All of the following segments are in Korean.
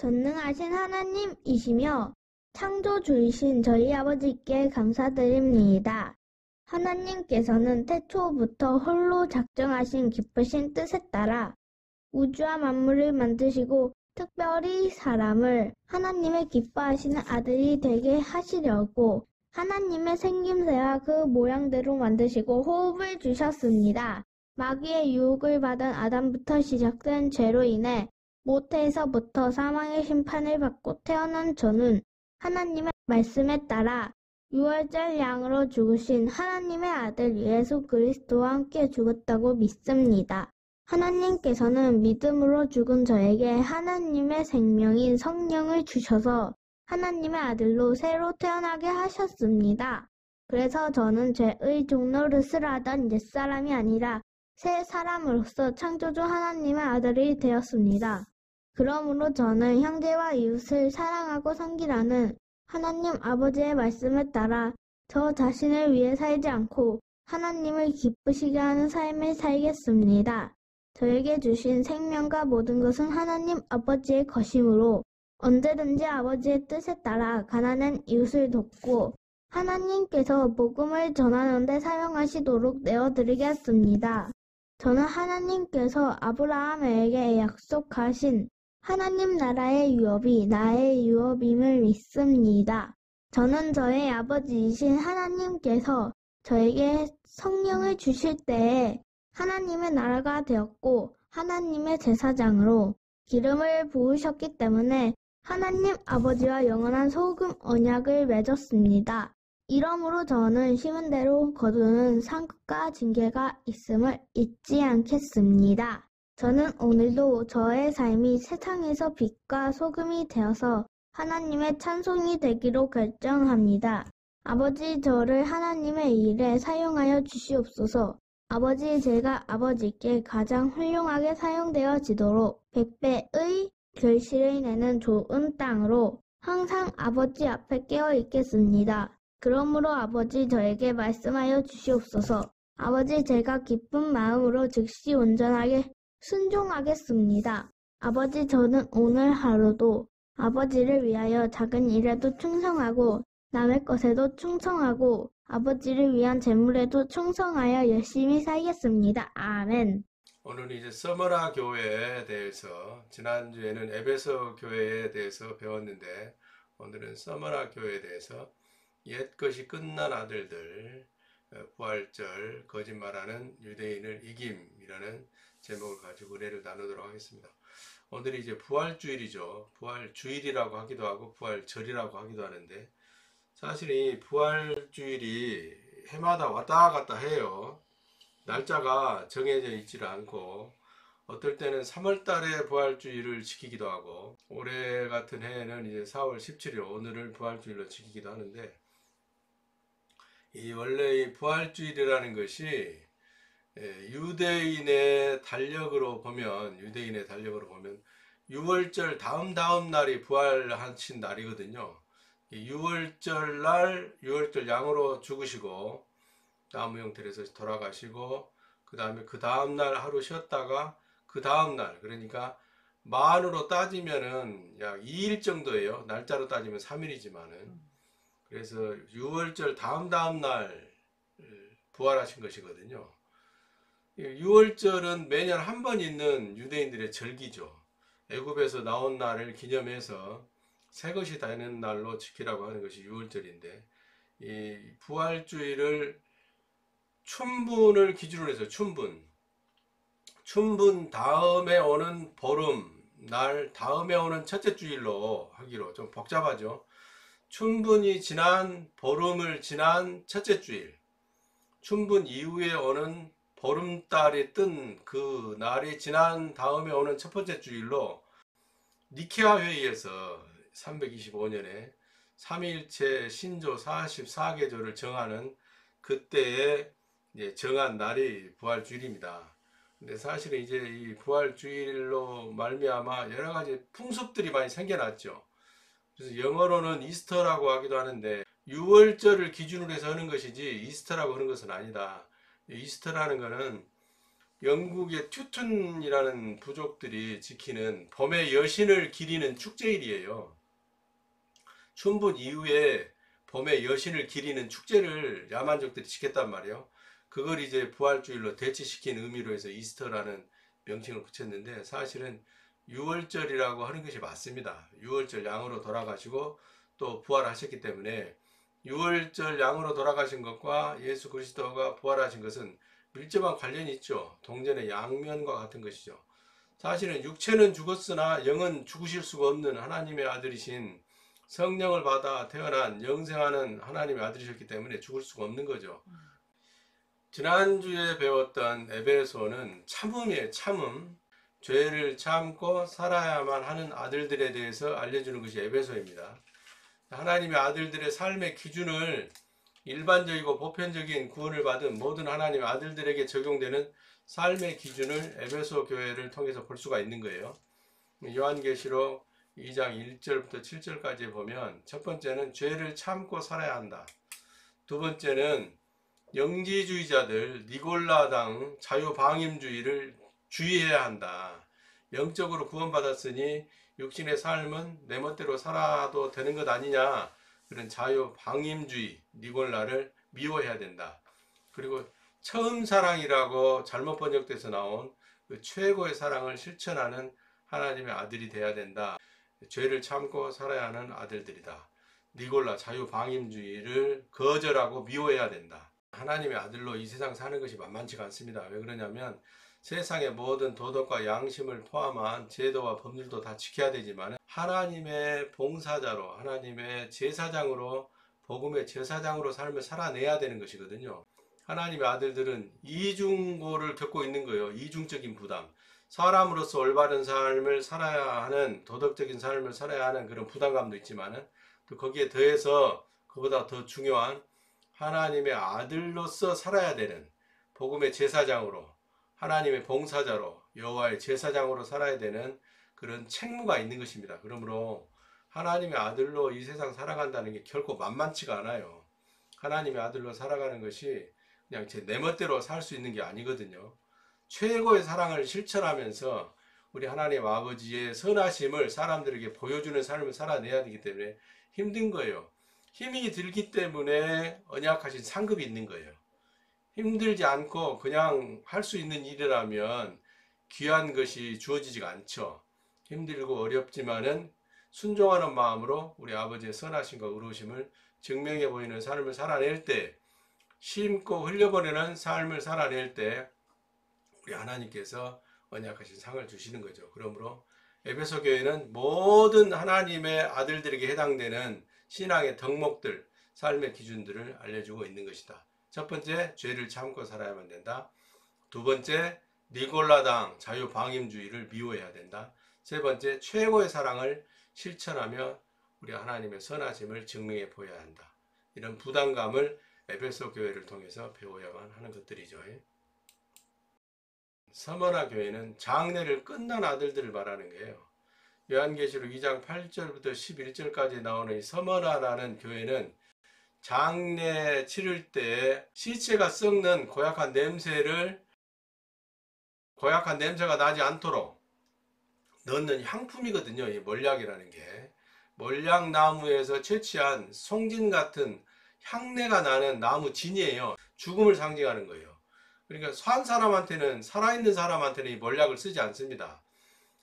전능하신 하나님이시며 창조주이신 저희 아버지께 감사드립니다. 하나님께서는 태초부터 홀로 작정하신 기쁘신 뜻에 따라 우주와 만물을 만드시고 특별히 사람을 하나님의 기뻐하시는 아들이 되게 하시려고 하나님의 생김새와 그 모양대로 만드시고 호흡을 주셨습니다. 마귀의 유혹을 받은 아담부터 시작된 죄로 인해 모태에서부터 사망의 심판을 받고 태어난 저는 하나님의 말씀에 따라 유월절 양으로 죽으신 하나님의 아들 예수 그리스도와 함께 죽었다고 믿습니다. 하나님께서는 믿음으로 죽은 저에게 하나님의 생명인 성령을 주셔서 하나님의 아들로 새로 태어나게 하셨습니다. 그래서 저는 죄의 종노릇을 하던 옛사람이 아니라 새 사람으로서 창조주 하나님의 아들이 되었습니다. 그러므로 저는 형제와 이웃을 사랑하고 섬기라는 하나님 아버지의 말씀에 따라 저 자신을 위해 살지 않고 하나님을 기쁘시게 하는 삶을 살겠습니다. 저에게 주신 생명과 모든 것은 하나님 아버지의 것이므로 언제든지 아버지의 뜻에 따라 가난한 이웃을 돕고 하나님께서 복음을 전하는 데 사용하시도록 내어드리겠습니다. 저는 하나님께서 아브라함에게 약속하신 하나님 나라의 유업이 나의 유업임을 믿습니다. 저는 저의 아버지이신 하나님께서 저에게 성령을 주실 때에 하나님의 나라가 되었고 하나님의 제사장으로 기름을 부으셨기 때문에 하나님 아버지와 영원한 소금 언약을 맺었습니다. 이러므로 저는 심은 대로 거두는 상급과 징계가 있음을 잊지 않겠습니다. 저는 오늘도 저의 삶이 세상에서 빛과 소금이 되어서 하나님의 찬송이 되기로 결정합니다. 아버지, 저를 하나님의 일에 사용하여 주시옵소서. 아버지, 제가 아버지께 가장 훌륭하게 사용되어지도록 100배의 결실을 내는 좋은 땅으로 항상 아버지 앞에 깨어 있겠습니다. 그러므로 아버지, 저에게 말씀하여 주시옵소서. 아버지, 제가 기쁜 마음으로 즉시 온전하게 순종하겠습니다. 아버지, 저는 오늘 하루도 아버지를 위하여 작은 일에도 충성하고 남의 것에도 충성하고 아버지를 위한 재물에도 충성하여 열심히 살겠습니다. 아멘. 오늘은 이제 서머나 교회에 대해서, 지난주에는 에베소 교회에 대해서 배웠는데 오늘은 서머나 교회에 대해서 옛것이 끝난 아들들, 부활절, 거짓말하는 유대인을 이김이라는 제목을 가지고 은혜를 나누도록 하겠습니다. 오늘이 이제 부활주일이죠. 부활주일이라고 하기도 하고 부활절이라고 하기도 하는데, 사실 이 부활주일이 해마다 왔다 갔다 해요. 날짜가 정해져 있지를 않고, 어떨 때는 3월 달에 부활주일을 지키기도 하고, 올해 같은 해에는 이제 4월 17일 오늘을 부활주일로 지키기도 하는데, 이 원래 이 부활주일이라는 것이 유대인의 달력으로 보면 6월절 다음 날이 부활하신 날이거든요. 6월절 날 6월절 양으로 죽으시고 나무 형태에서 돌아가시고, 그 다음에 그 다음 날 하루 쉬었다가 그 다음 날, 그러니까 만으로 따지면은 약 2일 정도예요. 날짜로 따지면 3일이지만은. 그래서 6월절 다음 날 부활하신 것이거든요. 6월절은 매년 한 번 있는 유대인들의 절기죠. 애굽에서 나온 날을 기념해서 새 것이 되는 날로 지키라고 하는 것이 6월절인데, 이 부활주일을 춘분을 기준으로 해서 춘분 다음에 오는 보름 날 다음에 오는 첫째 주일로 하기로, 좀 복잡하죠. 춘분이 지난 보름을 지난 첫째 주일, 춘분 이후에 오는 보름달이 뜬 그 날이 지난 다음에 오는 첫 번째 주일로 니케아 회의에서 325년에 삼위일체 신조 44계조를 정하는 그때에 정한 날이 부활주일입니다. 근데 사실은 이제 이 부활주일로 말미암아 여러 가지 풍습들이 많이 생겨났죠. 그래서 영어로는 이스터라고 하기도 하는데, 6월절을 기준으로 해서 하는 것이지 이스터라고 하는 것은 아니다. 이스터라는 것은 영국의 튜튼이라는 부족들이 지키는 범의 여신을 기리는 축제일이에요. 춘분 이후에 범의 여신을 기리는 축제를 야만족들이 지켰단 말이에요. 그걸 이제 부활주일로 대치시킨 의미로 해서 이스터라는 명칭을 붙였는데, 사실은 유월절이라고 하는 것이 맞습니다. 유월절 양으로 돌아가시고 또 부활하셨기 때문에 유월절 양으로 돌아가신 것과 예수 그리스도가 부활하신 것은 밀접한 관련이 있죠. 동전의 양면과 같은 것이죠. 사실은 육체는 죽었으나 영은 죽으실 수가 없는 하나님의 아들이신 성령을 받아 태어난 영생하는 하나님의 아들이셨기 때문에 죽을 수가 없는 거죠. 지난주에 배웠던 에베소는 참음이에요. 참음. 죄를 참고 살아야만 하는 아들들에 대해서 알려주는 것이 에베소입니다. 하나님의 아들들의 삶의 기준을 일반적이고 보편적인 구원을 받은 모든 하나님의 아들들에게 적용되는 삶의 기준을 에베소 교회를 통해서 볼 수가 있는 거예요. 요한계시록 2장 1절부터 7절까지 보면, 첫 번째는 죄를 참고 살아야 한다. 두 번째는 영지주의자들 니골라당 자유방임주의를 주의해야 한다. 영적으로 구원받았으니 육신의 삶은 내 멋대로 살아도 되는 것 아니냐, 그런 자유방임주의 니골라를 미워해야 된다. 그리고 처음 사랑이라고 잘못 번역돼서 나온 그 최고의 사랑을 실천하는 하나님의 아들이 돼야 된다. 죄를 참고 살아야 하는 아들들이다. 니골라 자유방임주의를 거절하고 미워해야 된다. 하나님의 아들로 이 세상 사는 것이 만만치가 않습니다. 왜 그러냐면 세상의 모든 도덕과 양심을 포함한 제도와 법률도 다 지켜야 되지만 하나님의 봉사자로, 하나님의 제사장으로, 복음의 제사장으로 삶을 살아내야 되는 것이거든요. 하나님의 아들들은 이중고를 겪고 있는 거예요. 이중적인 부담. 사람으로서 올바른 삶을 살아야 하는, 도덕적인 삶을 살아야 하는 그런 부담감도 있지만은 또 거기에 더해서 그보다 더 중요한 하나님의 아들로서 살아야 되는, 복음의 제사장으로, 하나님의 봉사자로, 여호와의 제사장으로 살아야 되는 그런 책무가 있는 것입니다. 그러므로 하나님의 아들로 이 세상 살아간다는 게 결코 만만치가 않아요. 하나님의 아들로 살아가는 것이 그냥 내 멋대로 살 수 있는 게 아니거든요. 최고의 사랑을 실천하면서 우리 하나님 아버지의 선하심을 사람들에게 보여주는 삶을 살아내야 되기 때문에 힘든 거예요. 힘이 들기 때문에 언약하신 상급이 있는 거예요. 힘들지 않고 그냥 할 수 있는 일이라면 귀한 것이 주어지지가 않죠. 힘들고 어렵지만은 순종하는 마음으로 우리 아버지의 선하심과 의로우심을 증명해 보이는 삶을 살아낼 때, 심고 흘려보내는 삶을 살아낼 때 우리 하나님께서 언약하신 상을 주시는 거죠. 그러므로 에베소 교회는 모든 하나님의 아들들에게 해당되는 신앙의 덕목들, 삶의 기준들을 알려주고 있는 것이다. 첫 번째, 죄를 참고 살아야만 된다. 두 번째, 니골라당 자유방임주의를 미워해야 된다. 세 번째, 최고의 사랑을 실천하며 우리 하나님의 선하심을 증명해 보여야 한다. 이런 부담감을 에베소 교회를 통해서 배워야만 하는 것들이죠. 서머나 교회는 장례를 끝난 아들들을 말하는 거예요. 요한계시록 2장 8절부터 11절까지 나오는 이 서머나라는 교회는 장례 치를 때 시체가 썩는 고약한 냄새가 나지 않도록 넣는 향품이거든요. 이 몰약이라는 게. 몰약나무에서 채취한 송진 같은 향내가 나는 나무 진이에요. 죽음을 상징하는 거예요. 그러니까 산 사람한테는, 살아있는 사람한테는 이 몰약을 쓰지 않습니다.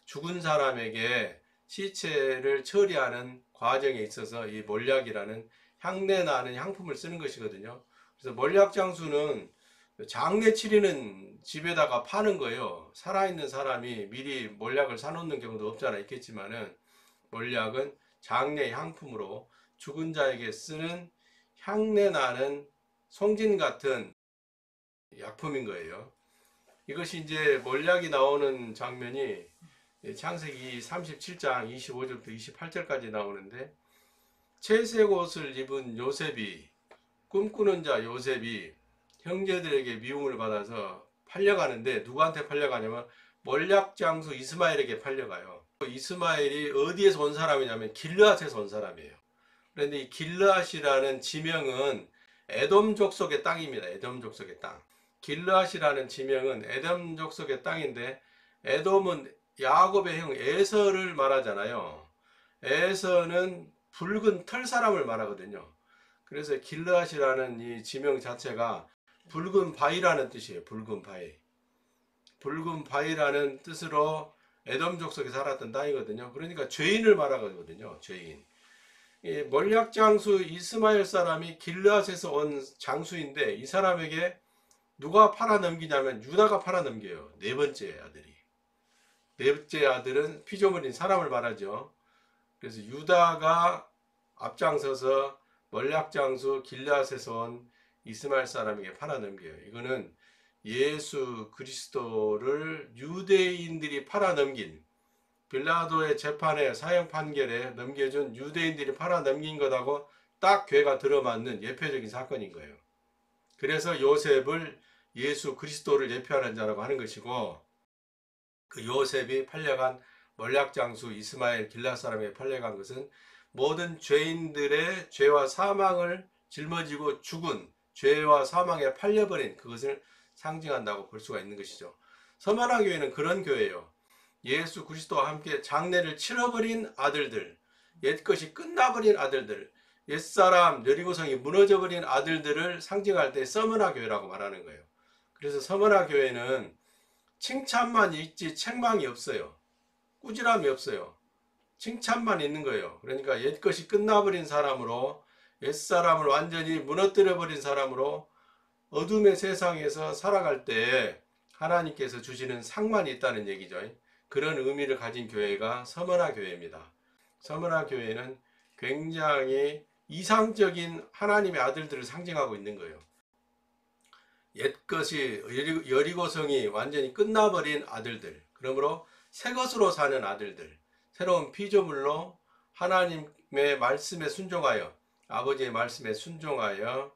죽은 사람에게 시체를 처리하는 과정에 있어서 이 몰약이라는 향내 나는 향품을 쓰는 것이거든요. 그래서 몰약 장수는 장례 치르는 집에다가 파는 거예요. 살아있는 사람이 미리 몰약을 사놓는 경우도 없잖아 있겠지만은, 몰약은 장례 향품으로 죽은 자에게 쓰는 향내 나는 송진 같은 약품인 거예요. 이것이 이제 몰약이 나오는 장면이 창세기 37장 25절부터 28절까지 나오는데, 채색 옷을 입은 요셉이, 꿈꾸는 자 요셉이 형제들에게 미움을 받아서 팔려가는데, 누구한테 팔려가냐면 몰약 장수 이스마엘에게 팔려가요. 이스마엘이 어디에서 온 사람이냐면 길르앗에서 온 사람이에요. 그런데 이 길르앗이라는 지명은 에돔 족속의 땅입니다. 에돔 족속의 땅. 길르앗이라는 지명은 에돔 족속의 땅인데 에돔은 야곱의 형 에서를 말하잖아요. 에서는 붉은 털 사람을 말하거든요. 그래서 길르앗이라는 이 지명 자체가 붉은 바위라는 뜻이에요. 붉은 바위. 붉은 바위라는 뜻으로 에돔 족속에 살았던 땅이거든요. 그러니까 죄인을 말하거든요. 죄인. 이 몰약 장수 이스마엘 사람이 길르앗에서 온 장수인데 이 사람에게 누가 팔아넘기냐면 유다가 팔아넘겨요. 네 번째 아들이. 네 번째 아들은 피조물인 사람을 말하죠. 그래서 유다가 앞장서서 몰약 장수 길르앗에서 온 이스마엘 사람에게 팔아넘겨요. 이거는 예수 그리스도를 유대인들이 팔아넘긴, 빌라도의 재판에 사형 판결에 넘겨준 유대인들이 팔아넘긴 것하고 딱 괴가 들어맞는 예표적인 사건인 거예요. 그래서 요셉을 예수 그리스도를 예표하는 자라고 하는 것이고, 그 요셉이 팔려간 몰약 장수 이스마엘 길앗 사람에게 팔려간 것은 모든 죄인들의 죄와 사망을 짊어지고 죽은, 죄와 사망에 팔려버린 그것을 상징한다고 볼 수가 있는 것이죠. 서만화 교회는 그런 교회예요. 예수 그리스도와 함께 장례를 치러버린 아들들, 옛것이 끝나버린 아들들, 옛사람 여리고성이 무너져버린 아들들을 상징할 때 서머나 교회라고 말하는 거예요. 그래서 서머나 교회는 칭찬만 있지 책망이 없어요. 꾸지람이 없어요. 칭찬만 있는 거예요. 그러니까 옛것이 끝나버린 사람으로, 옛사람을 완전히 무너뜨려버린 사람으로 어둠의 세상에서 살아갈 때 하나님께서 주시는 상만 있다는 얘기죠. 그런 의미를 가진 교회가 서머나 교회입니다. 서머나 교회는 굉장히 이상적인 하나님의 아들들을 상징하고 있는 거예요. 옛것이 여리고성이 완전히 끝나버린 아들들, 그러므로 새 것으로 사는 아들들, 새로운 피조물로 하나님의 말씀에 순종하여, 아버지의 말씀에 순종하여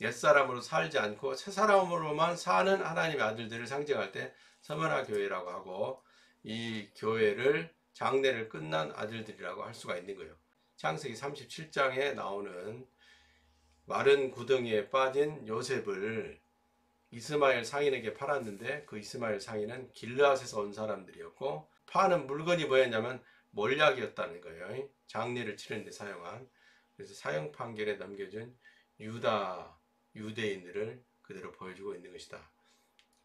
옛사람으로 살지 않고 새 사람으로만 사는 하나님의 아들들을 상징할 때 서머나 교회라고 하고, 이 교회를 장례를 끝난 아들들이라고 할 수가 있는 거예요. 창세기 37장에 나오는 마른 구덩이에 빠진 요셉을 이스마엘 상인에게 팔았는데, 그 이스마엘 상인은 길르앗에서 온 사람들이었고, 파는 물건이 뭐였냐면 몰약이었다는 거예요. 장례를 치르는 데 사용한. 그래서 사형 판결에 넘겨준 유대인들을 그대로 보여주고 있는 것이다.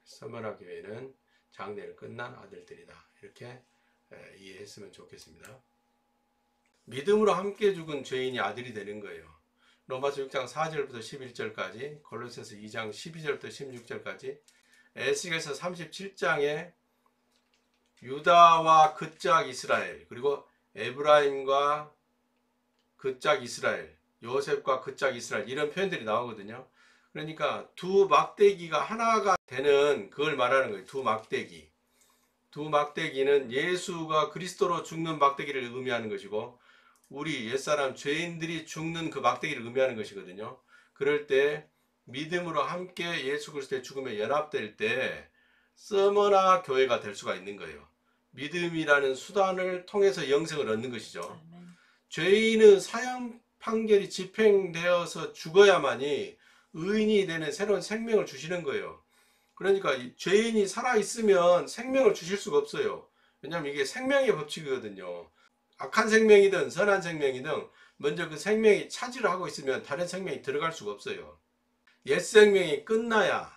서머나 교회는 장례를 끝난 아들들이다. 이렇게 이해했으면 좋겠습니다. 믿음으로 함께 죽은 죄인이 아들이 되는 거예요. 로마서 6장 4절부터 11절까지, 골로새서 2장 12절부터 16절까지, 에스겔서 37장에 유다와 그짝 이스라엘, 그리고 에브라임과 그짝 이스라엘, 요셉과 그짝 이스라엘, 이런 표현들이 나오거든요. 그러니까 두 막대기가 하나가 되는, 그걸 말하는 거예요. 두 막대기. 두 막대기는 예수가 그리스도로 죽는 막대기를 의미하는 것이고, 우리 옛사람 죄인들이 죽는 그 막대기를 의미하는 것이거든요. 그럴 때 믿음으로 함께 예수 그리스도의 죽음에 연합될 때 서머나 교회가 될 수가 있는 거예요. 믿음이라는 수단을 통해서 영생을 얻는 것이죠. 죄인은 사형 판결이 집행되어서 죽어야만이 의인이 되는 새로운 생명을 주시는 거예요. 그러니까 죄인이 살아있으면 생명을 주실 수가 없어요. 왜냐하면 이게 생명의 법칙이거든요. 악한 생명이든 선한 생명이든 먼저 그 생명이 차지를 하고 있으면 다른 생명이 들어갈 수가 없어요. 옛 생명이 끝나야,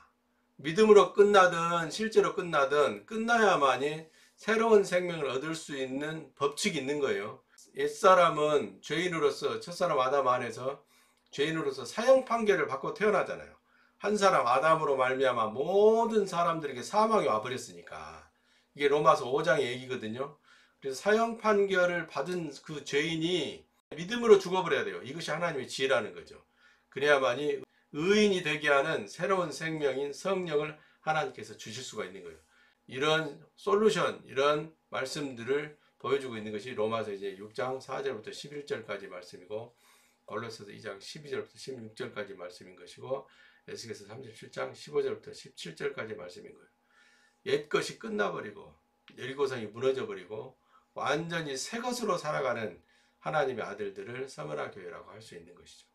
믿음으로 끝나든 실제로 끝나든 끝나야만이 새로운 생명을 얻을 수 있는 법칙이 있는 거예요. 옛사람은 죄인으로서, 첫사람 아담 안에서 죄인으로서 사형 판결을 받고 태어나잖아요. 한 사람 아담으로 말미암아 모든 사람들에게 사망이 와버렸으니까. 이게 로마서 5장의 얘기거든요. 그래서 사형 판결을 받은 그 죄인이 믿음으로 죽어버려야 돼요. 이것이 하나님의 지혜라는 거죠. 그래야만이 의인이 되게 하는 새로운 생명인 성령을 하나님께서 주실 수가 있는 거예요. 이런 솔루션, 이런 말씀들을 보여주고 있는 것이 로마서 이제 6장 4절부터 11절까지 말씀이고, 골로새서 2장 12절부터 16절까지 말씀인 것이고, 에스겔서 37장 15절부터 17절까지 말씀인 거예요. 옛것이 끝나버리고 여리고성이 무너져버리고 완전히 새 것으로 살아가는 하나님의 아들들을 서머나 교회라고 할 수 있는 것이죠.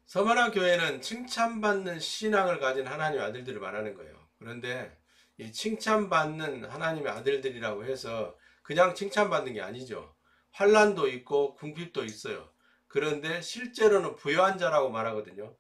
서머나 교회는 칭찬받는 신앙을 가진 하나님의 아들들을 말하는 거예요. 그런데 이 칭찬받는 하나님의 아들들이라고 해서 그냥 칭찬받는 게 아니죠. 환난도 있고 궁핍도 있어요. 그런데 실제로는 부요한 자라고 말하거든요.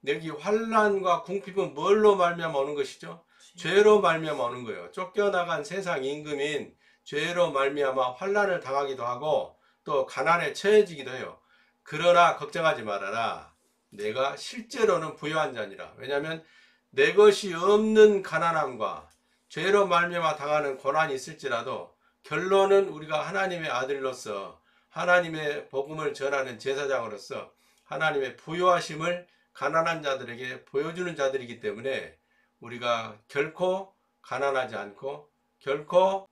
여기 환난과 궁핍은 뭘로 말미암아 오는 것이죠? 죄로 말미암아 오는 거예요. 쫓겨나간 세상 임금인 죄로 말미암아 환난을 당하기도 하고 또 가난에 처해지기도 해요. 그러나 걱정하지 말아라. 내가 실제로는 부요한 자니라. 왜냐하면 내 것이 없는 가난함과 죄로 말미암아 당하는 고난이 있을지라도 결론은 우리가 하나님의 아들로서 하나님의 복음을 전하는 제사장으로서 하나님의 부요하심을 가난한 자들에게 보여주는 자들이기 때문에 우리가 결코 가난하지 않고 결코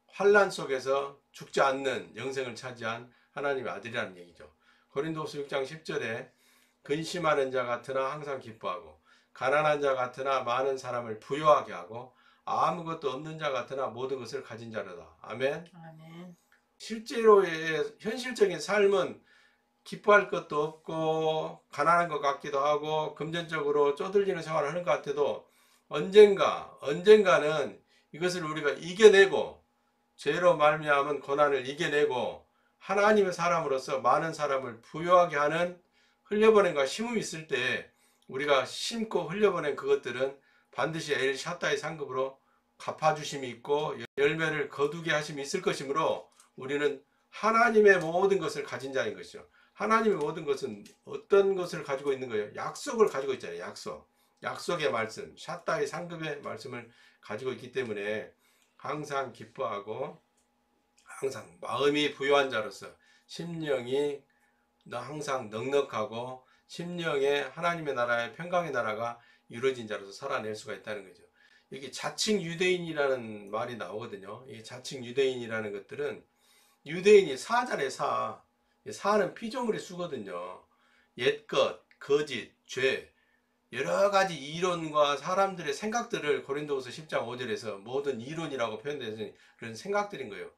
환난 속에서 죽지 않는 영생을 차지한 하나님의 아들이라는 얘기죠. 고린도후서 6장 10절에 근심하는 자 같으나 항상 기뻐하고 가난한 자 같으나 많은 사람을 부유하게 하고 아무것도 없는 자 같으나 모든 것을 가진 자로다. 아멘. 아멘. 실제로의 현실적인 삶은 기뻐할 것도 없고 가난한 것 같기도 하고 금전적으로 쪼들리는 생활을 하는 것 같아도 언젠가는 이것을 우리가 이겨내고 죄로 말미암은 고난을 이겨내고 하나님의 사람으로서 많은 사람을 부유하게 하는 흘려보낸과 심음이 있을 때 우리가 심고 흘려보낸 그것들은 반드시 엘 샤다의 상급으로 갚아주심이 있고 열매를 거두게 하심이 있을 것이므로 우리는 하나님의 모든 것을 가진 자인 것이죠. 하나님의 모든 것은 어떤 것을 가지고 있는 거예요? 약속을 가지고 있잖아요. 약속의 말씀, 샤다의 상급의 말씀을 가지고 있기 때문에 항상 기뻐하고 항상 마음이 부유한 자로서 심령이 항상 넉넉하고 심령에 하나님의 나라의 평강의 나라가 이루어진 자로서 살아낼 수가 있다는 거죠. 여기 자칭 유대인이라는 말이 나오거든요. 이 자칭 유대인이라는 것들은 유대인이 사잖아요. 사는 피조물의 수거든요. 옛것, 거짓, 죄, 여러 가지 이론과 사람들의 생각들을 고린도후서 10장 5절에서 모든 이론이라고 표현되는 그런 생각들인 거예요.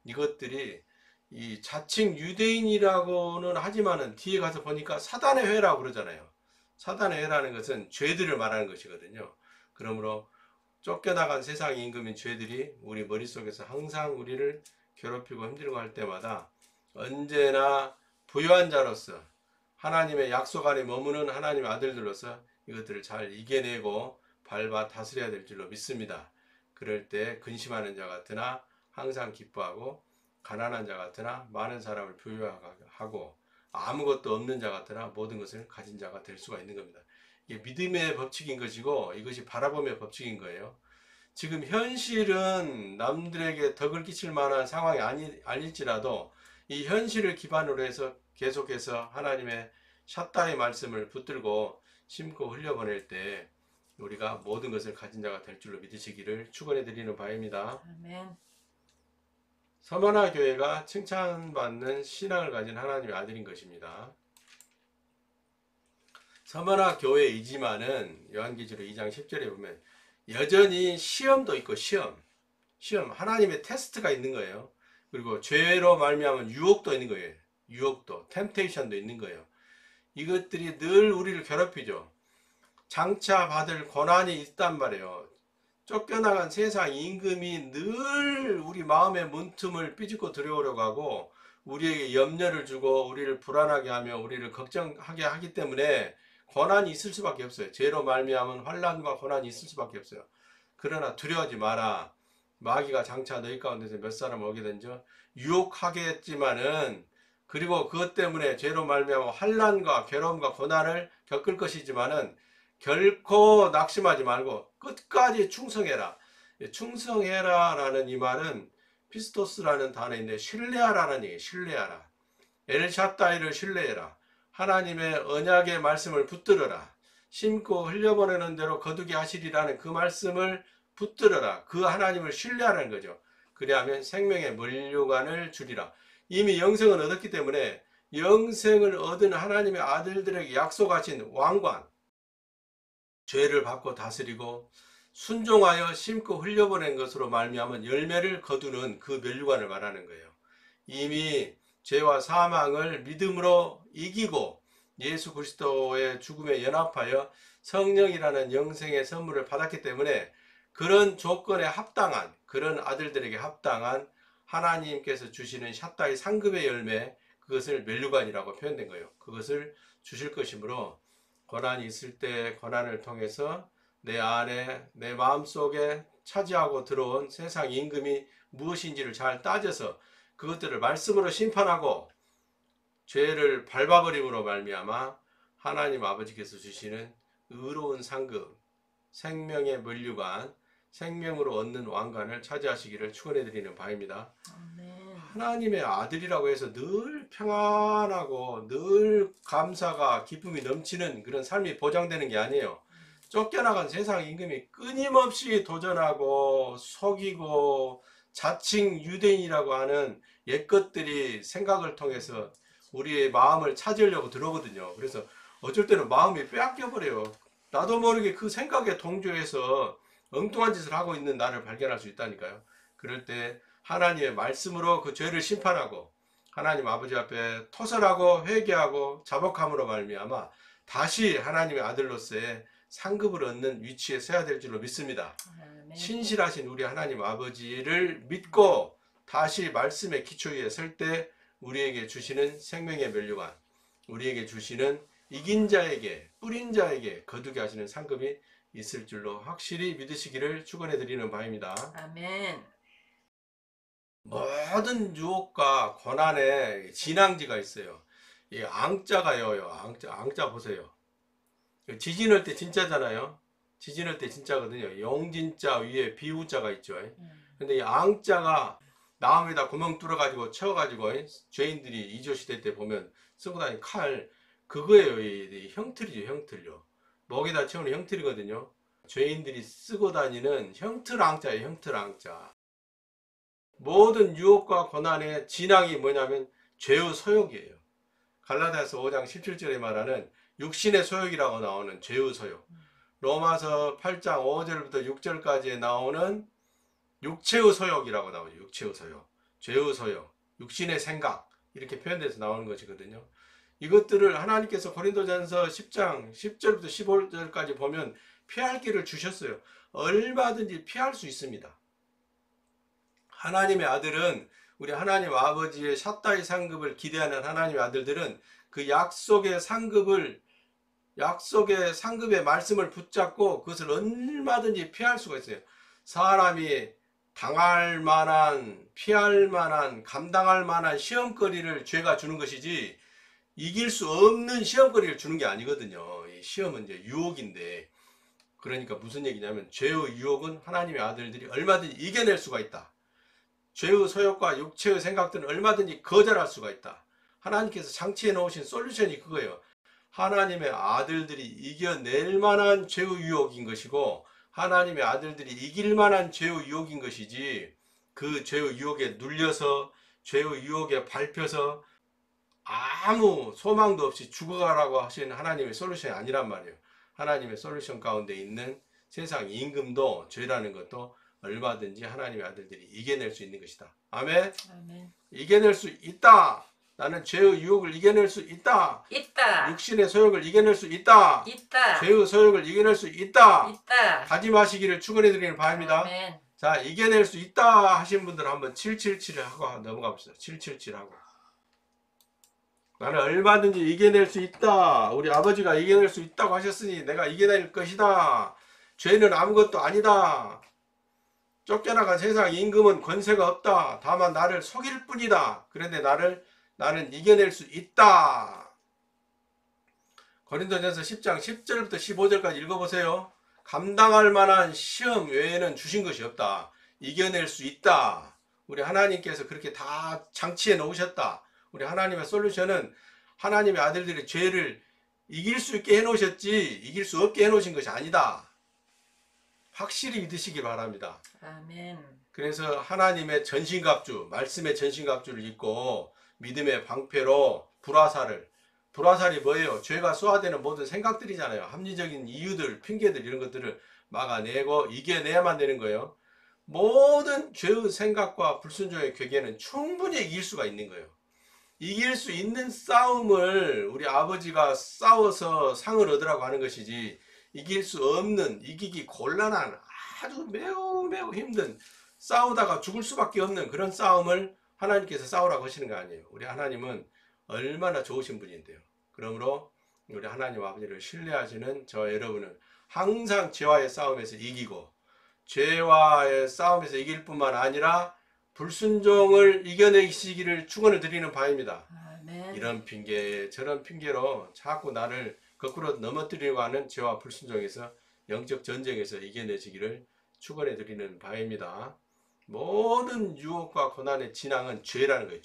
이것들이 이 자칭 유대인이라고는 하지만은 뒤에 가서 보니까 사단의 회라고 그러잖아요. 사단의 회라는 것은 죄들을 말하는 것이거든요. 그러므로 쫓겨나간 세상 임금인 죄들이 우리 머릿속에서 항상 우리를 괴롭히고 힘들고 할 때마다 언제나 부유한 자로서 하나님의 약속 안에 머무는 하나님의 아들들로서 이것들을 잘 이겨내고 밟아 다스려야 될 줄로 믿습니다. 그럴 때 근심하는 자 같으나 항상 기뻐하고 가난한 자 같으나 많은 사람을 부유하고 아무것도 없는 자 같으나 모든 것을 가진 자가 될 수가 있는 겁니다. 이게 믿음의 법칙인 것이고 이것이 바라봄의 법칙인 거예요. 지금 현실은 남들에게 덕을 끼칠 만한 상황이 아닐지라도 이 현실을 기반으로 해서 계속해서 하나님의 샷다의 말씀을 붙들고 심고 흘려보낼 때 우리가 모든 것을 가진 자가 될 줄로 믿으시기를 축원해 드리는 바입니다. 아멘. 서머나 교회가 칭찬받는 신앙을 가진 하나님의 아들인 것입니다. 서머나 교회이지만은 요한계시록 2장 10절에 보면 여전히 시험도 있고 시험 하나님의 테스트가 있는 거예요. 그리고 죄로 말미암은 유혹도 있는 거예요. 유혹도 템테이션도 있는 거예요. 이것들이 늘 우리를 괴롭히죠. 장차 받을 고난이 있단 말이에요. 쫓겨나간 세상 임금이 늘 우리 마음의 문틈을 삐집고 들여오려고 하고 우리에게 염려를 주고 우리를 불안하게 하며 우리를 걱정하게 하기 때문에 고난이 있을 수밖에 없어요. 죄로 말미암은 환난과 고난이 있을 수밖에 없어요. 그러나 두려워하지 마라. 마귀가 장차 너희 가운데서 몇 사람 오게 된저 유혹하겠지만은 그리고 그것 때문에 죄로 말미암아 환난과 괴로움과 고난을 겪을 것이지만은 결코 낙심하지 말고 끝까지 충성해라. 충성해라라는 이 말은 피스토스라는 단어인데 신뢰하라는 얘기예요. 신뢰하라. 엘샤다이를 신뢰해라. 하나님의 언약의 말씀을 붙들어라. 심고 흘려보내는 대로 거두게 하시리라는 그 말씀을 붙들어라. 그 하나님을 신뢰하라는 거죠. 그리하면 생명의 면류관을 주리라. 이미 영생을 얻었기 때문에 영생을 얻은 하나님의 아들들에게 약속하신 왕관, 죄를 받고 다스리고 순종하여 심고 흘려보낸 것으로 말미암은 열매를 거두는 그 면류관을 말하는 거예요. 이미 죄와 사망을 믿음으로 이기고 예수 그리스도의 죽음에 연합하여 성령이라는 영생의 선물을 받았기 때문에 그런 조건에 합당한, 그런 아들들에게 합당한 하나님께서 주시는 샷다의 상급의 열매, 그것을 멸류관이라고 표현된 거예요. 그것을 주실 것이므로 고난이 있을 때 고난을 통해서 내 안에, 내 마음속에 차지하고 들어온 세상 임금이 무엇인지를 잘 따져서 그것들을 말씀으로 심판하고 죄를 밟아버림으로 말미암아 하나님 아버지께서 주시는 의로운 상급, 생명의 면류관, 생명으로 얻는 왕관을 차지하시기를 축원해 드리는 바입니다. 아멘. 하나님의 아들이라고 해서 늘 평안하고 늘 감사가 기쁨이 넘치는 그런 삶이 보장되는 게 아니에요. 쫓겨나간 세상 임금이 끊임없이 도전하고 속이고 자칭 유대인이라고 하는 옛것들이 생각을 통해서 우리의 마음을 찾으려고 들어오거든요. 그래서 어쩔 때는 마음이 빼앗겨 버려요. 나도 모르게 그 생각에 동조해서 엉뚱한 짓을 하고 있는 나를 발견할 수 있다니까요. 그럴 때 하나님의 말씀으로 그 죄를 심판하고 하나님 아버지 앞에 토설하고 회개하고 자복함으로 말미암아 다시 하나님의 아들로서의 상급을 얻는 위치에 서야 될 줄로 믿습니다. 아멘. 신실하신 우리 하나님 아버지를 믿고 다시 말씀의 기초 위에 설 때 우리에게 주시는 생명의 면류관, 우리에게 주시는 이긴 자에게, 뿌린 자에게 거두게 하시는 상급이 있을 줄로 확실히 믿으시기를 축원해 드리는 바입니다. 아멘. 모든 유혹과 고난에 진앙지가 있어요. 이 앙자가요. 앙자 보세요. 지진할 때 진짜잖아요. 지진할 때 진짜거든요. 영진자 위에 비우자가 있죠. 근데 이 앙자가 나무에다 구멍 뚫어가지고 쳐가지고 죄인들이 이조시대 때 보면 쓰고 다니는 칼, 그거예요. 이 형틀이죠. 형틀요. 목에다 채우는 형틀이거든요. 죄인들이 쓰고 다니는 형틀 앙자예요. 형틀 앙자. 모든 유혹과 고난의 진앙이 뭐냐면 죄의 소욕이에요. 갈라디아서 5장 17절에 말하는 육신의 소욕이라고 나오는 죄의 소욕. 로마서 8장 5절부터 6절까지에 나오는 육체의 소욕이라고 나오죠. 육체의 소욕, 죄의 소욕, 육신의 생각, 이렇게 표현돼서 나오는 것이거든요. 이것들을 하나님께서 고린도전서 10장 10절부터 15절까지 보면 피할 길을 주셨어요. 얼마든지 피할 수 있습니다. 하나님의 아들은, 우리 하나님 아버지의 샷다의 상급을 기대하는 하나님의 아들들은 그 약속의 상급의 말씀을 붙잡고 그것을 얼마든지 피할 수가 있어요. 사람이 당할 만한, 피할 만한, 감당할 만한 시험거리를 죄가 주는 것이지 이길 수 없는 시험거리를 주는 게 아니거든요. 이 시험은 이제 유혹인데, 그러니까 무슨 얘기냐면 죄의 유혹은 하나님의 아들들이 얼마든지 이겨낼 수가 있다. 죄의 소욕과 육체의 생각들은 얼마든지 거절할 수가 있다. 하나님께서 장치해 놓으신 솔루션이 그거예요. 하나님의 아들들이 이겨낼 만한 죄의 유혹인 것이고 하나님의 아들들이 이길 만한 죄의 유혹인 것이지, 그 죄의 유혹에 눌려서 죄의 유혹에 밟혀서 아무 소망도 없이 죽어가라고 하신 하나님의 솔루션이 아니란 말이에요. 하나님의 솔루션 가운데 있는 세상 임금도 죄라는 것도 얼마든지 하나님의 아들들이 이겨낼 수 있는 것이다. 아멘. 아멘. 이겨낼 수 있다. 나는 죄의 유혹을 이겨낼 수 있다. 있다. 육신의 소욕을 이겨낼 수 있다. 있다. 죄의 소욕을 이겨낼 수 있다. 있다. 다짐하시기를 축원해 드리는 바입니다. 아멘. 자, 이겨낼 수 있다 하신 분들 한번 777 하고 넘어가 봅시다. 777 하고. 나는 얼마든지 이겨낼 수 있다. 우리 아버지가 이겨낼 수 있다고 하셨으니 내가 이겨낼 것이다. 죄는 아무것도 아니다. 쫓겨나간 세상 임금은 권세가 없다. 다만 나를 속일 뿐이다. 그런데 나는 이겨낼 수 있다. 고린도전서 10장 10절부터 15절까지 읽어보세요. 감당할 만한 시험 외에는 주신 것이 없다. 이겨낼 수 있다. 우리 하나님께서 그렇게 다 장치해 놓으셨다. 우리 하나님의 솔루션은 하나님의 아들들이 죄를 이길 수 있게 해놓으셨지 이길 수 없게 해놓으신 것이 아니다. 확실히 믿으시기 바랍니다. 아멘. 그래서 하나님의 전신갑주, 말씀의 전신갑주를 입고 믿음의 방패로 불화살이 뭐예요? 죄가 쏘아대는 모든 생각들이잖아요. 합리적인 이유들, 핑계들 이런 것들을 막아내고 이겨내야만 되는 거예요. 모든 죄의 생각과 불순종의 괴계는 충분히 이길 수가 있는 거예요. 이길 수 있는 싸움을 우리 아버지가 싸워서 상을 얻으라고 하는 것이지, 이길 수 없는, 이기기 곤란한, 아주 매우 매우 힘든, 싸우다가 죽을 수밖에 없는 그런 싸움을 하나님께서 싸우라고 하시는 거 아니에요. 우리 하나님은 얼마나 좋으신 분인데요. 그러므로 우리 하나님 아버지를 신뢰하시는 저 여러분은 항상 죄와의 싸움에서 이기고, 죄와의 싸움에서 이길 뿐만 아니라 불순종을 이겨내시기를 축원을 드리는 바입니다. 아멘. 이런 핑계 저런 핑계로 자꾸 나를 거꾸로 넘어뜨리려고 하는 죄와 불순종에서, 영적 전쟁에서 이겨내시기를 축원해 드리는 바입니다. 모든 유혹과 고난의 진앙은 죄라는 거예요.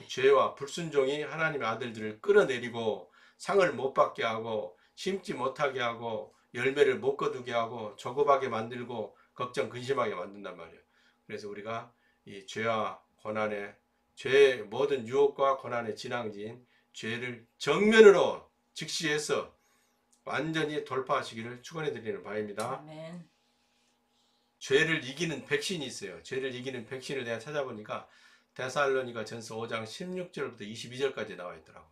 죄와 불순종이 하나님의 아들들을 끌어내리고 상을 못 받게 하고 심지 못하게 하고 열매를 못 거두게 하고 조급하게 만들고 걱정 근심하게 만든단 말이에요. 그래서 우리가 이 죄와 고난의, 모든 유혹과 고난의 진앙지인 죄를 정면으로 직시해서 완전히 돌파하시기를 축원해 드리는 바입니다. 아멘. 죄를 이기는 백신이 있어요. 죄를 이기는 백신을 내가 찾아보니까 데살로니가 전서 5장 16절부터 22절까지 나와 있더라고.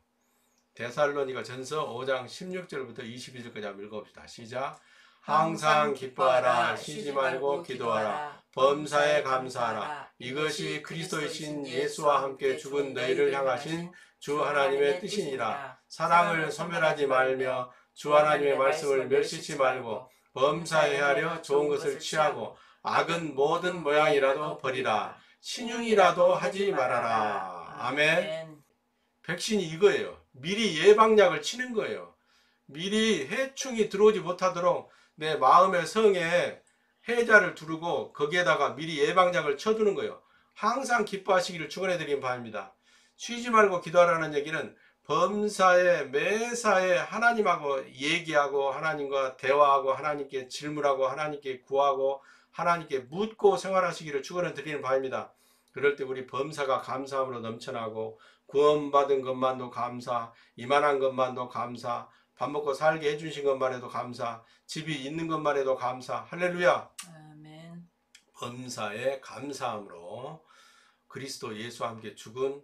데살로니가 전서 5장 16절부터 22절까지 한번 읽어봅시다. 시작. 항상 기뻐하라, 쉬지 말고 기도하라, 범사에 감사하라. 이것이 그리스도이신 예수와 함께 죽은 너희를 향하신 주 하나님의 뜻이니라. 사랑을 소멸하지 말며 주 하나님의 말씀을 멸시치 말고 범사에 하려 좋은 것을 취하고 악은 모든 모양이라도 버리라. 신용이라도 하지 말아라. 아멘. 백신이 이거예요. 미리 예방약을 치는 거예요. 미리 해충이 들어오지 못하도록 내 마음의 성에 해자를 두르고 거기에다가 미리 예방약을 쳐두는 거예요. 항상 기뻐하시기를 축원해 드리는 바입니다. 쉬지 말고 기도하라는 얘기는 범사에 매사에 하나님하고 얘기하고 하나님과 대화하고 하나님께 질문하고 하나님께 구하고 하나님께 묻고 생활하시기를 축원해 드리는 바입니다. 그럴 때 우리 범사가 감사함으로 넘쳐나고 구원받은 것만도 감사, 이만한 것만도 감사, 밥 먹고 살게 해주신 것만 해도 감사, 집이 있는 것만 해도 감사. 할렐루야. 아멘. 범사에 감사함으로 그리스도 예수와 함께 죽은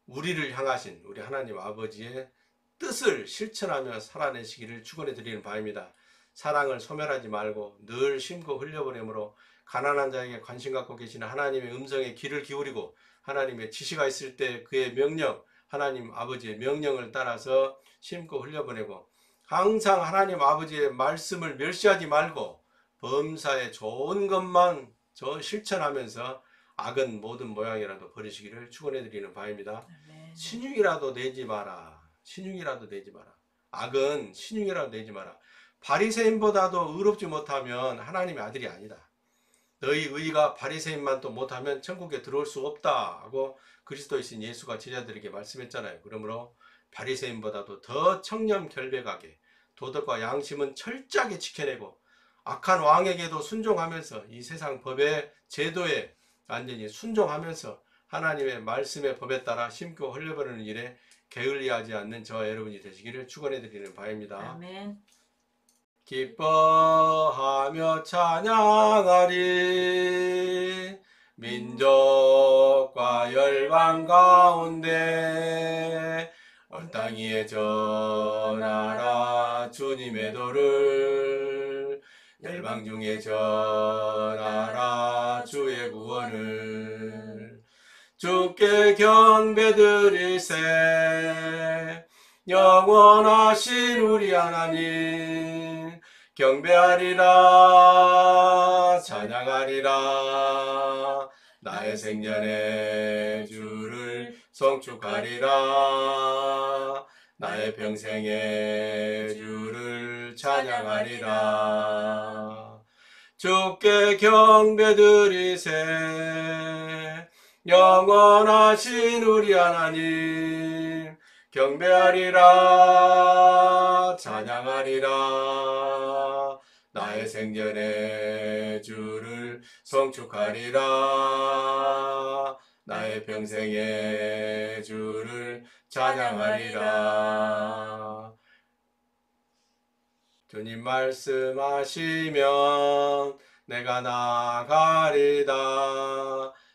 우리를 향하신 우리 하나님 아버지의 뜻을 실천하며 살아내시기를 축원해 드리는 바입니다. 사랑을 소멸하지 말고 늘 심고 흘려보내므로 가난한 자에게 관심 갖고 계시는 하나님의 음성에 귀를 기울이고 하나님의 지시가 있을 때 그의 명령, 하나님 아버지의 명령을 따라서 심고 흘려보내고 항상 하나님 아버지의 말씀을 멸시하지 말고 범사에 좋은 것만 실천하면서 악은 모든 모양이라도 버리시기를 축원해 드리는 바입니다. 아멘. 신용이라도 내지 마라. 신용이라도 내지 마라. 악은 신용이라도 내지 마라. 바리새인보다도 의롭지 못하면 하나님의 아들이 아니다. 너희 의가 바리새인만 또 못하면 천국에 들어올 수 없다 하고 그리스도이신 예수가 제자들에게 말씀했잖아요. 그러므로 바리새인보다도 더 청렴결백하게 도덕과 양심은 철저하게 지켜내고 악한 왕에게도 순종하면서 이 세상 법의 제도에 완전히 순종하면서 하나님의 말씀의 법에 따라 심고 흘려버리는 일에 게을리하지 않는 저와 여러분이 되시기를 축원해 드리는 바입니다. 아멘. 기뻐하며 찬양하리 민족과 열방 가운데 온 땅 위에 전하라 주님의 도를 열방 중에 전하라 주의 구원을 주께 경배드리세 영원하신 우리 하나님 경배하리라 찬양하리라 나의 생전의 주를 송축하리라 나의 평생의 주를 찬양하리라 주께 경배드리세 영원하신 우리 하나님 경배하리라 찬양하리라 나의 생전의 주를 송축하리라 나의 평생의 주를 찬양하리라 주님 말씀하시면 내가 나가리다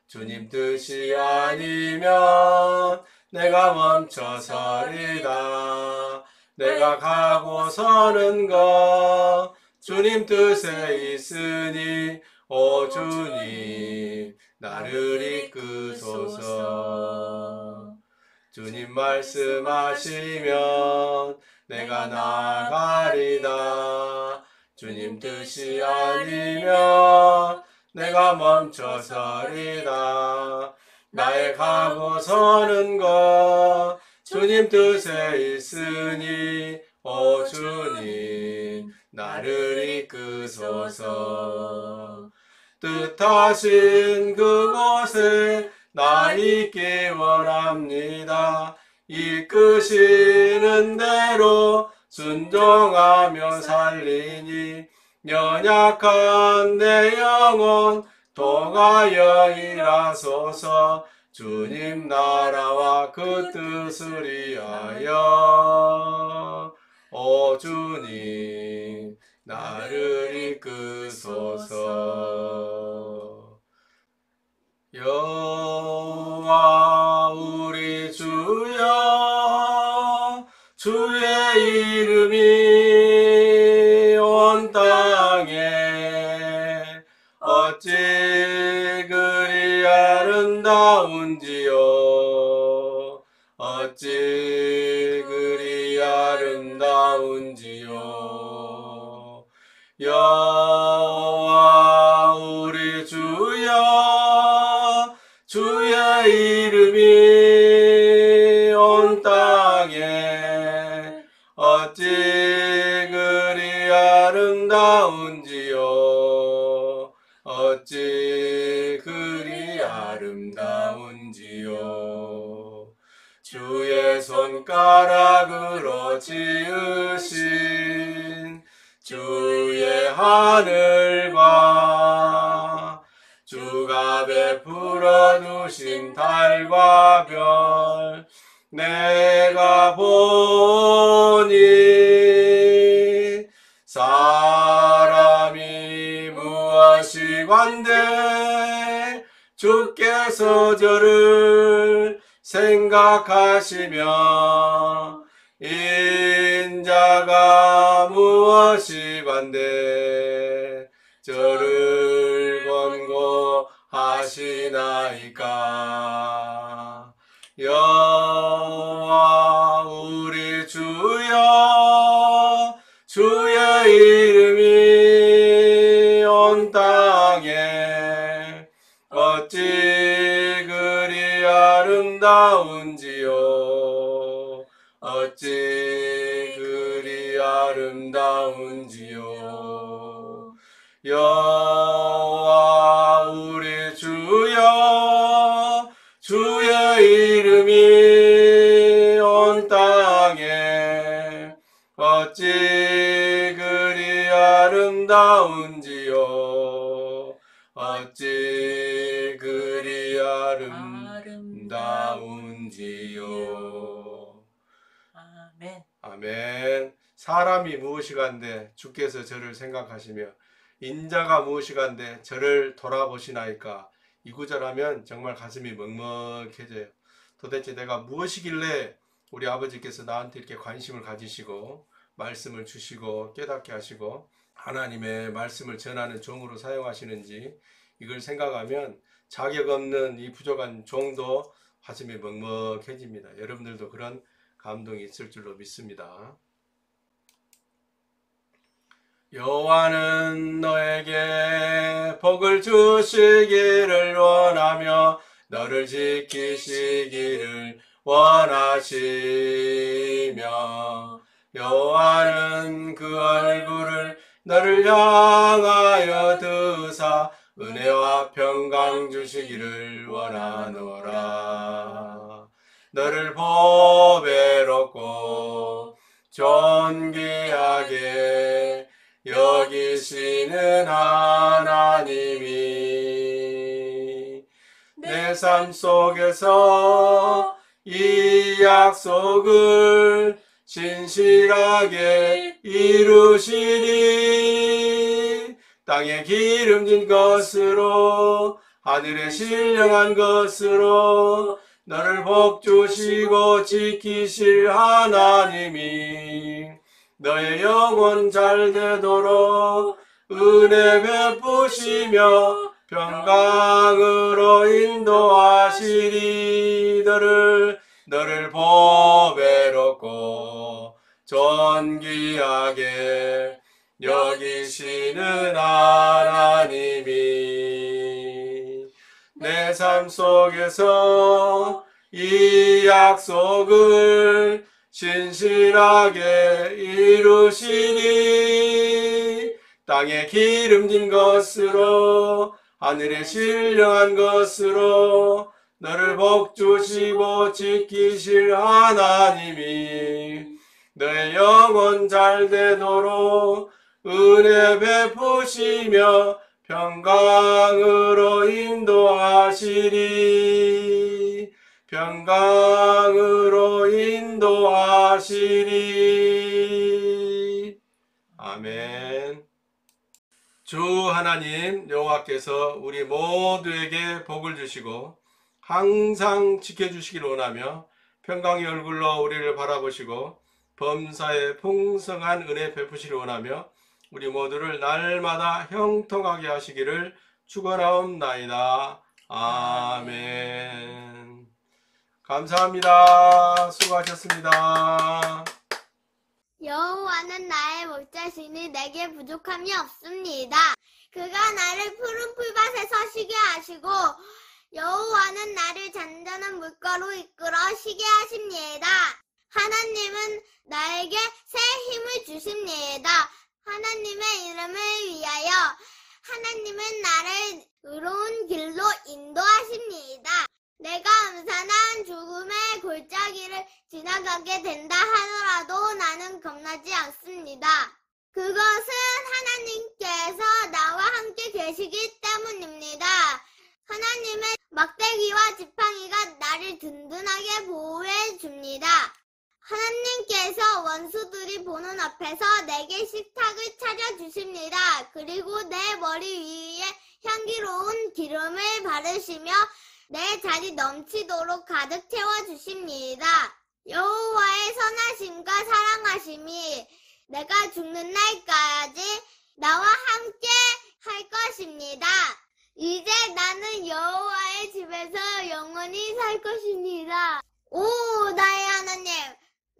주님 뜻이 아니면 내가 멈춰서리다. 내가 가고 서는 것 주님 뜻에 있으니 오 주님 나를 이끄소서. 주님 말씀하시면 내가 나가리다. 주님 뜻이 아니면 내가 멈춰서리다. 나의 가고 서는 것 주님 뜻에 있으니 오 주님 나를 이끄소서. 뜻하신 그곳에 나 있기 원합니다. 이끄시는 대로 순종하며 살리니 연약한 내 영혼 통하여 일하소서. 주님 나라와 그 뜻을 위하여 오 주님 나를 이끄소서. 여호와 우리 주여 주의 이름이 온 땅에 어찌 그리 아름다운지요. 어찌 그리 아름다운지요. 여호와 우리 주여 주의 이름이 온 땅에 어찌 그리 아름다운지요. 어찌 그리 아름다운지요. 주의 손가락으로 지으신 주의 하늘과 주가 베풀어 두신 달과 별 내가 보니 사람이 무엇이 관대 주께서 저를 생각하시며 인자가 무엇이 관대 저를 권고하시나이까. 여호와 우리 주여 주의 이름이 온 땅에 어찌 그리 아름다운지요. 어찌 그리 아름다운지요. 여호와 우리 주여 주의 이름이 온 땅에 어찌 그리 아름다운지요. 어찌 그리 아름다운지요. 아멘. 아멘. 사람이 무엇이간데 주께서 저를 생각하시며 인자가 무엇이간데 저를 돌아보시나이까. 이 구절하면 정말 가슴이 먹먹해져요. 도대체 내가 무엇이길래 우리 아버지께서 나한테 이렇게 관심을 가지시고 말씀을 주시고 깨닫게 하시고 하나님의 말씀을 전하는 종으로 사용하시는지 이걸 생각하면 자격 없는 이 부족한 종도 가슴이 먹먹해집니다. 여러분들도 그런 감동이 있을 줄로 믿습니다. 여호와는 너에게 복을 주시기를 원하며 너를 지키시기를 원하시며 여호와는 그 얼굴을 너를 향하여 드사 은혜와 평강 주시기를 원하노라. 너를 보배롭고 존귀하게 여기시는 하나님이 내 삶 속에서 이 약속을 신실하게 이루시니 땅에 기름진 것으로 하늘에 신령한 것으로 너를 복 주시고 지키실 하나님이 너의 영혼 잘 되도록 은혜 베푸시며 평강으로 인도하시리. 너를 보배롭고 존귀하게 여기시는 하나님이 내 삶 속에서 이 약속을 신실하게 이루시니 땅에 기름진 것으로 하늘에 신령한 것으로 너를 복 주시고 지키실 하나님이 너의 영혼 잘 되도록 은혜 베푸시며 평강으로 인도하시리. 평강으로 인도하시리. 아멘. 주 하나님 여호와께서 우리 모두에게 복을 주시고 항상 지켜주시길 원하며 평강의 얼굴로 우리를 바라보시고 범사에 풍성한 은혜 베푸시길 원하며 우리 모두를 날마다 형통하게 하시기를 축원하옵나이다. 아멘. 감사합니다. 수고하셨습니다. 여호와는 나의 목자시니 내게 부족함이 없습니다. 그가 나를 푸른 풀밭에서 쉬게 하시고 여호와는 나를 잔잔한 물가로 이끌어 쉬게 하십니다. 하나님은 나에게 새 힘을 주십니다. 하나님의 이름을 위하여 하나님은 나를 의로운 길로 인도하십니다. 내가 음산한 죽음의 골짜기를 지나가게 된다 하더라도 나는 겁나지 않습니다. 그것은 하나님께서 나와 함께 계시기 때문입니다. 하나님의 막대기와 지팡이가 나를 든든하게 보호해 줍니다. 하나님께서 원수들이 보는 앞에서 내게 식탁을 차려주십니다. 그리고 내 머리 위에 향기로운 기름을 바르시며 내 자리 넘치도록 가득 채워주십니다. 여호와의 선하심과 사랑하심이 내가 죽는 날까지 나와 함께 할 것입니다. 이제 나는 여호와의 집에서 영원히 살 것입니다. 오, 나의 하나님,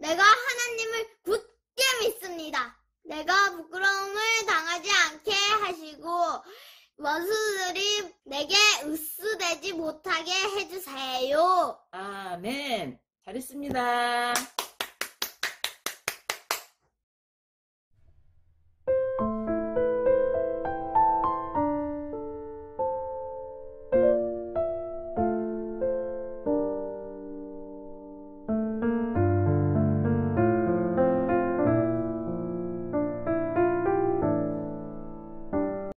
내가 하나님을 굳게 믿습니다. 내가 부끄러움을 당하지 않게 하시고 원수들이 내게 으스대지 못하게 해주세요. 아멘. 잘했습니다.